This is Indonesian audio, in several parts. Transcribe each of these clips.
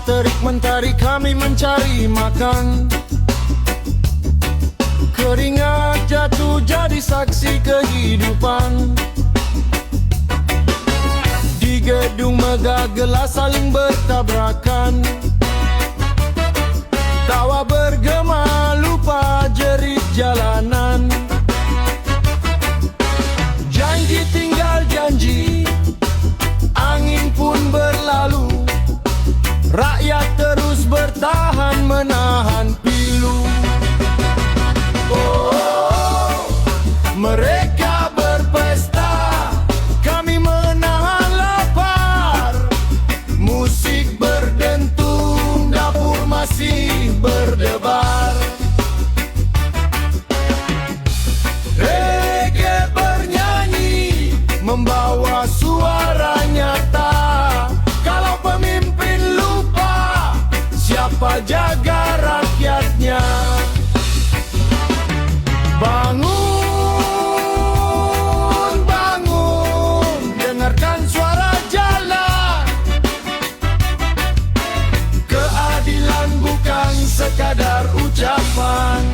terik mentari kami mencari makan. Keringat jatuh jadi saksi kehidupan. Di gedung megah gelas saling bertabrakan. Tawa bergema lupa jerit jalanan. Janji tinggal janji, angin pun berlalu. Rakyat terus bertahan menahan pilu. Oh, mereka berpesta, kami menahan lapar. Musik berdentum, dapur masih berdebar. Reggae bernyanyi, membawa suara nyata. Kalau pemimpin lupa, siapa jaga rakyatnya? Bangun, bangun, dengarkan suara jalan. Keadilan bukan sekadar ucapan.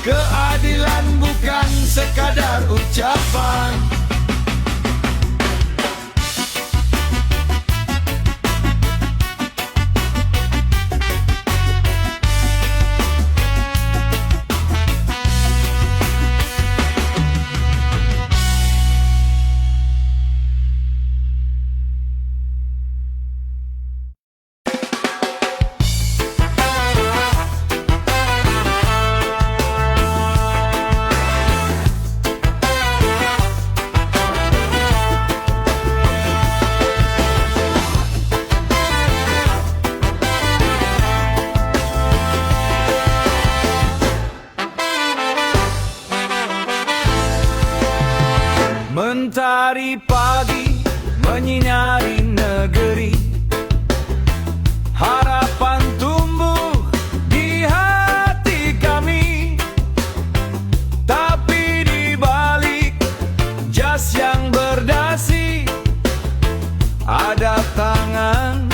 Keadilan bukan sekadar ucapan. Mentari pagi menyinari negeri, harapan tumbuh di hati kami. Tapi di balik jas yang berdasi, ada tangan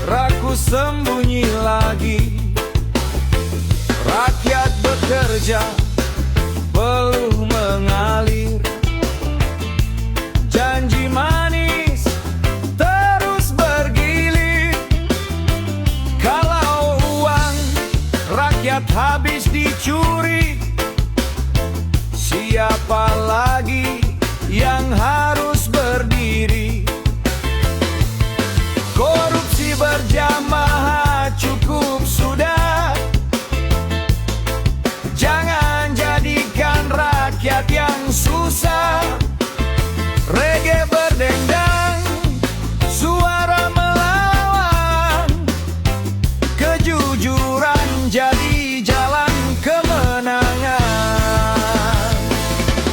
rakus sembunyi lagi. Rakyat bekerja, peluh mengalir. Janji manis terus bergilir. Kalau uang rakyat habis dicuri, siapa lagi yang harus berdiri? Korupsi berjamaah cukup sudah. Jangan jadikan rakyat yang susah. Reggae berdendang, suara melawan. Kejujuran jadi jalan kemenangan.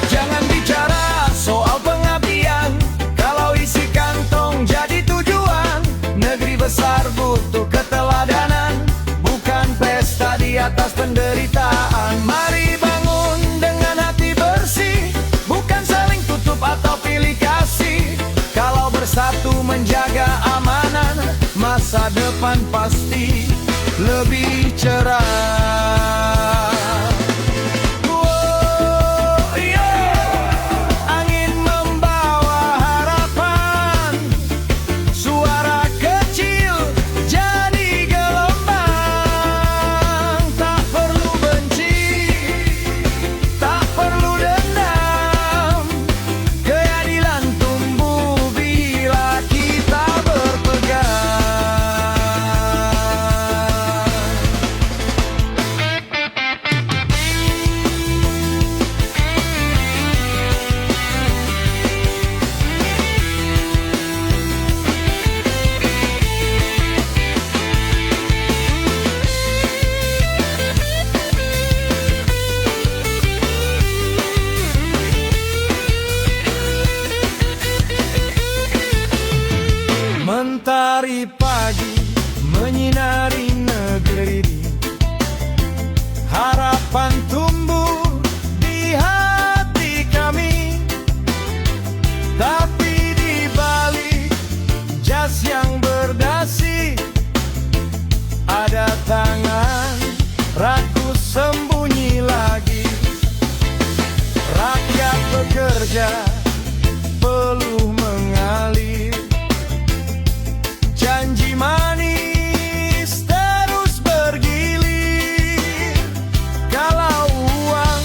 Jangan bicara soal pengabdian kalau isi kantong jadi tujuan. Negeri besar butuh keteladanan, bukan pesta di atas penderitaan. Mari bangun dengan hati bersih, bukan saling tutup atau pilih kasih. Kalau bersatu menjaga aman, masa depan pasti lebih cerah. Oh, yeah. Angin membawa harapan, suara kecil jadi gelombang. Tak perlu benci, tak perlu dendam, keadilan tumbuh bila kita berpegang. Mentari pagi menyinari negeri ini, harapan tumbuh di hati kami. Tapi di balik jas yang berdasi, ada tangan rakus sembunyi lagi. Rakyat bekerja, peluh mengalir, janji manis terus bergilir. Kalau uang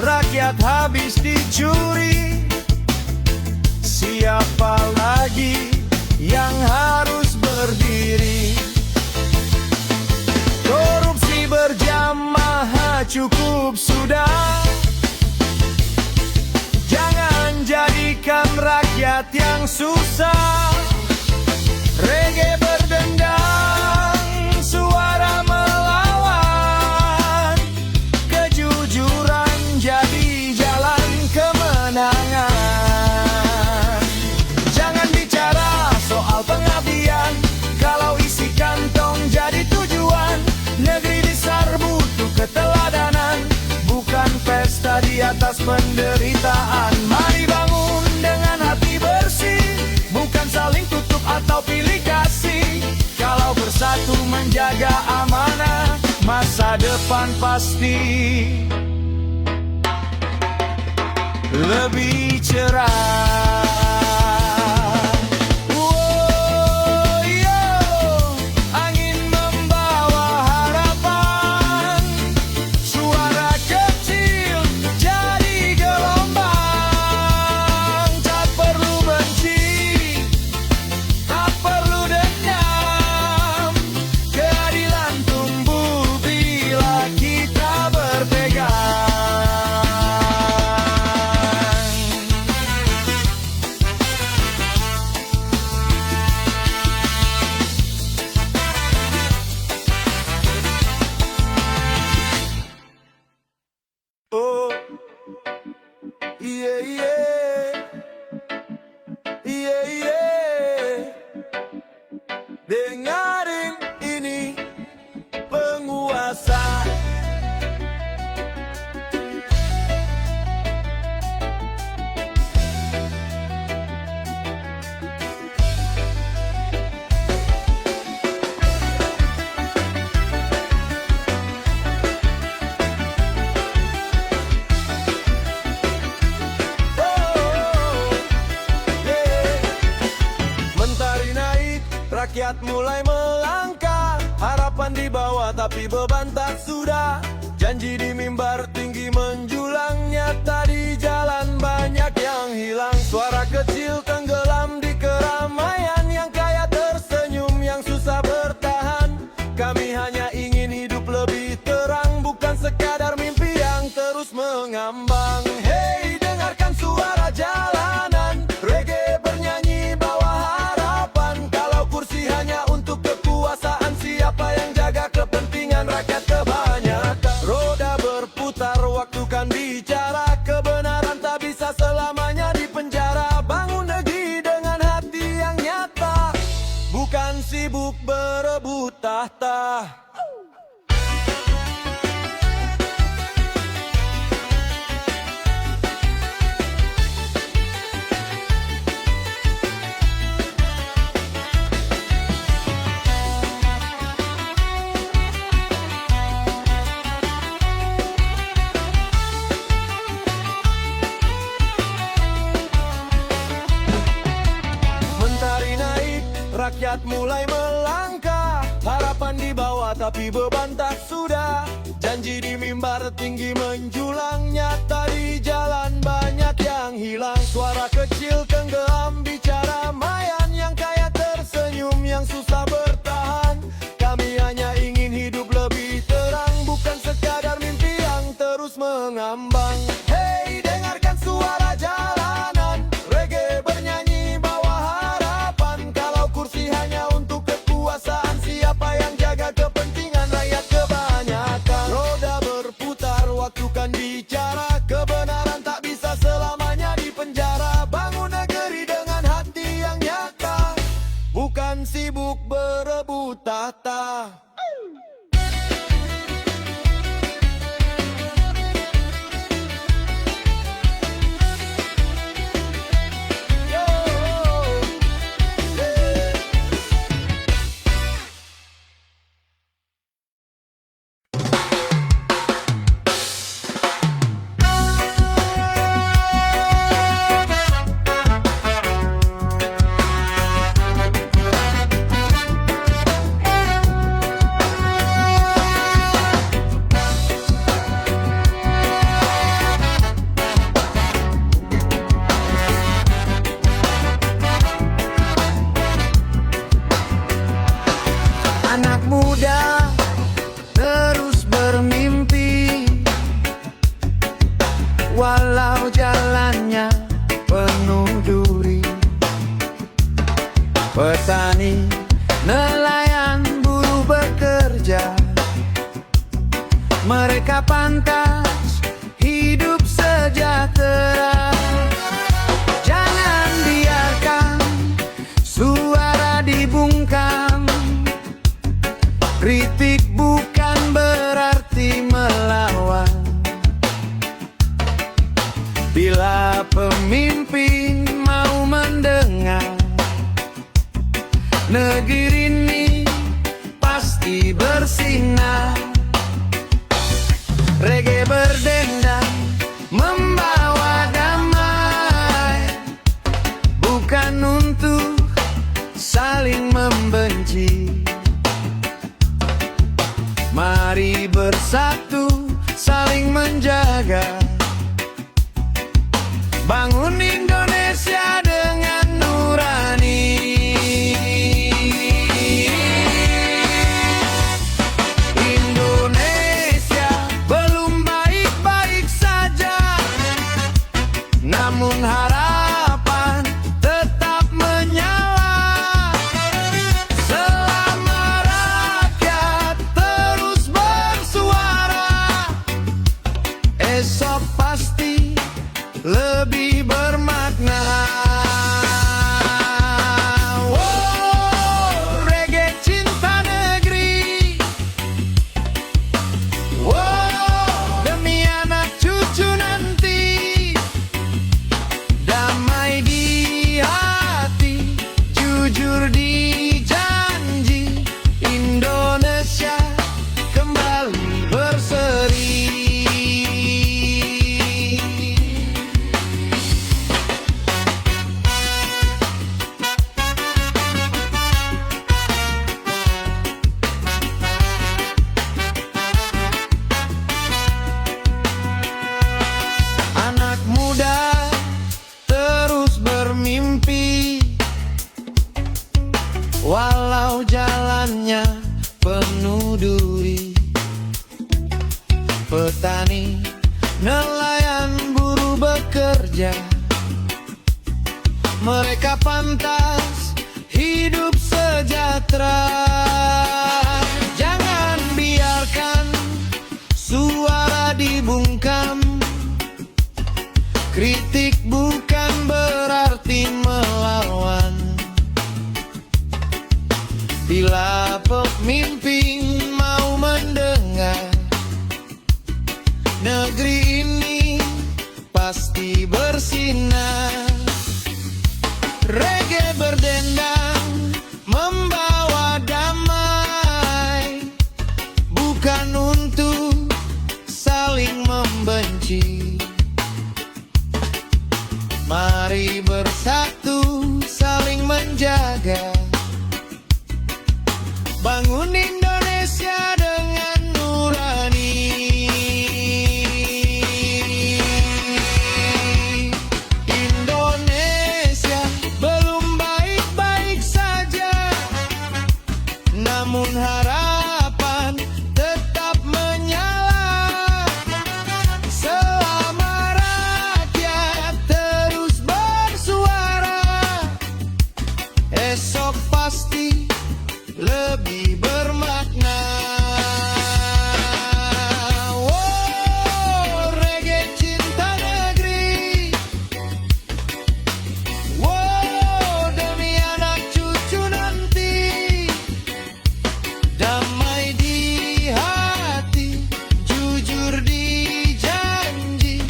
rakyat habis dicuri, siapa lagi yang harus berdiri? Korupsi berjamaah cukup sudah. Jangan jadikan rakyat yang susah. Reggae berdendang, suara melawan, kejujuran jadi jalan kemenangan. Jangan bicara soal pengabdian kalau isi kantong jadi tujuan. Negeri diserbu butuh keteladanan, bukan pesta di atas penderitaan. Mari bangun dengan hati bersih, bukan saling tutup atau pilih kasih. Kalau bersatu menjaga amanah, masa depan pasti lebih cerah. Oh, yo, angin membawa harapan, suara kecil jadi gelombang. Tak perlu benci, tak perlu dendam, keadilan tumbuh bila kita berpegang. Oh, yeah, yeah, yeah, yeah. Dengarin ini penguasa. Mentari naik, rakyat mulai melangkah. Harapan di bawah tapi beban tak sudah. Janji di mimbar tinggi menjulang, nyata di jalan banyak yang hilang. Suara kecil tenggelam di keramaian, yang kaya tersenyum, yang susah bertahan. Kami hanya ingin hidup lebih terang, bukan sekadar mimpi yang terus mengambang. Hey, dengarkan suara jalanan, reggae bernyanyi bawa harapan. Kalau kursi hanya untuk kekuasaan, siapa yang jaga kepentingan rakyat kebanyakan? Roda berputar, waktu kan bicara, kebenaran tak bisa selamanya dipenjara. Bangun negeri dengan hati yang nyata, bukan sibuk berebut tahta. rakyat mulai melangkah. Harapan di bawah tapi beban tak sudah. Janji di mimbar tinggi menjulang, nyata di jalan banyak yang hilang. Suara kecil tenggelam bicara mayan, yang kaya tersenyum, yang susah bertahan. Kami hanya ingin hidup lebih terang, bukan sekadar mimpi yang terus mengambang. Hey, dengarkan suara jalanan, reggae bernyanyi bawa harapan. Kalau kursi hanya untuk kekuasaan, siapa yang jaga kepentingan rakyat kebanyakan? Roda berputar, waktu kan bicara, kebenaran tak bisa selamanya di penjara. Bangun negeri dengan hati yang nyata, bukan sibuk berebut tahta. Anak muda terus bermimpi, walau jalannya penuh duri. Petani, nelayan, buruh bekerja, mereka pantas hidup sejahtera. Jangan biarkan suara dibungkam, kritik bukan berarti melawan. Bila pemimpin mau mendengar, negeri ini pasti bersinar. Reggae berdendang membawa damai, bukan untuk saling membenci. Mari bersatu saling menjaga, bangun Indonesia dengan nurani. Indonesia belum baik-baik saja, namun harapan tetap menyala. Selama rakyat terus bersuara, esok pasti lebih bermakna. Wow, reggae cinta negeri. Wow, demi anak cucu nanti, damai di hati, jujur di janji, Indonesia kembali berseri. Anak muda terus bermimpi, walau jalannya penuh duri. Petani, nelayan, buruh bekerja, mereka pantas hidup sejahtera. Jangan biarkan suara dibungkam, kritik bukan berarti melawan. Bila pemimpin mau mendengar, negeri ini pasti bersinar. Reggae berdendang membawa damai, bukan untuk saling membenci. Mari bersatu saling menjaga, esok pasti lebih bermakna. Oh, reggae cinta negeri. Oh, demi anak cucu nanti. Damai di hati, jujur di janji.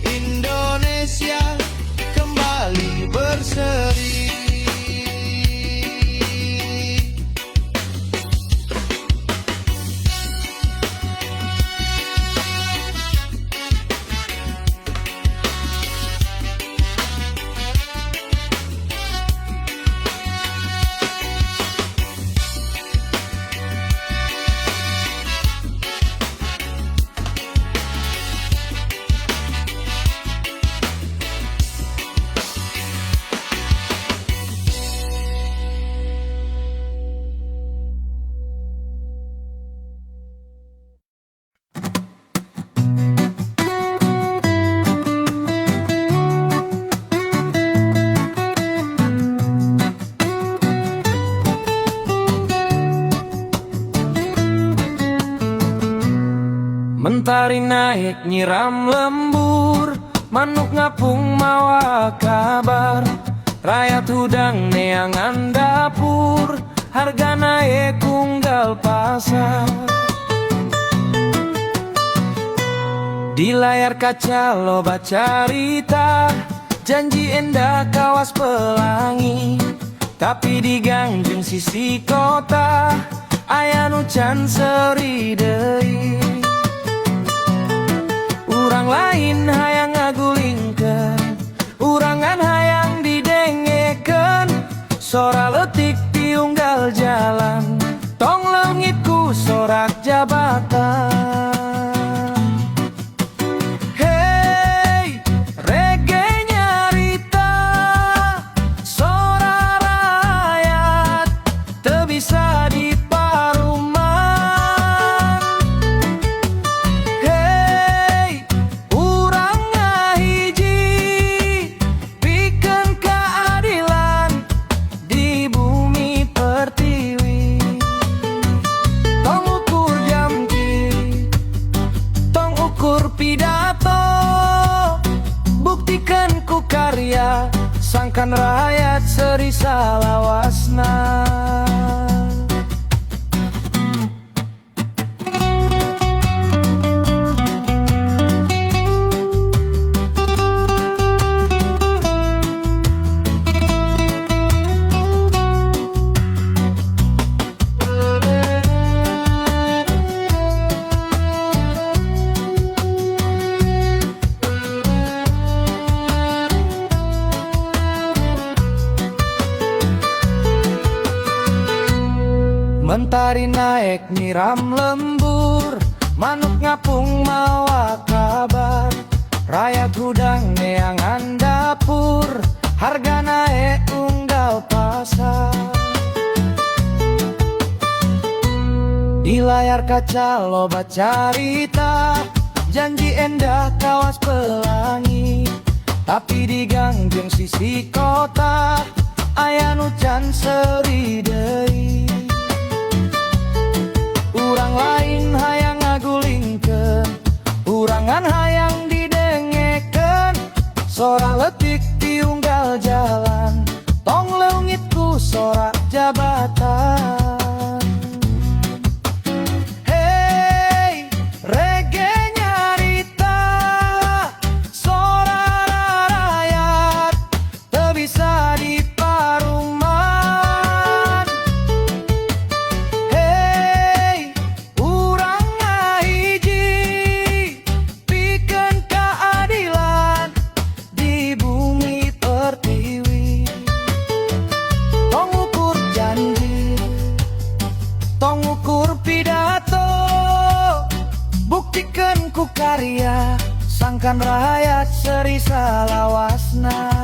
Indonesia kembali berseri. Mentari naik nyiram lembur, manuk ngapung mawa kabar. Rakyat hudang neangan dapur, harga naik unggal pasar. Di layar kaca loba carita, janji endah kawas pelangi. Tapi di gang jeung sisi kota, aya nu can seri deui. Urang lain hayang ngagulingkeun, urangan hayang didengekeun. Sora leutik di unggal jalan, tong leungitku sorak jabatan. Hey, reggae nyarita, sora rakyat teu bisa diparuman. Karya sangkan rakyat seri salawasna. Mentari naik nyiram lembur, manuk ngapung mawa kabar. Rakyat hudang neangan dapur, harga naik unggal pasar. Di layar kaca loba carita, janji endah kawas pelangi. Tapi di gang jeung sisi kota, aya nu can seri deui. Urang lain hayang ngagulingkeun, urangan hayang didengekeun. Sora leutik di unggal jalan, tong leungitku sorak jabatan. Hey, reggae nyarita, sora rakyat teu bisa diparuman. Tong ukur pidato, buktikan ku karya, sangkan rakyat seri salawasna.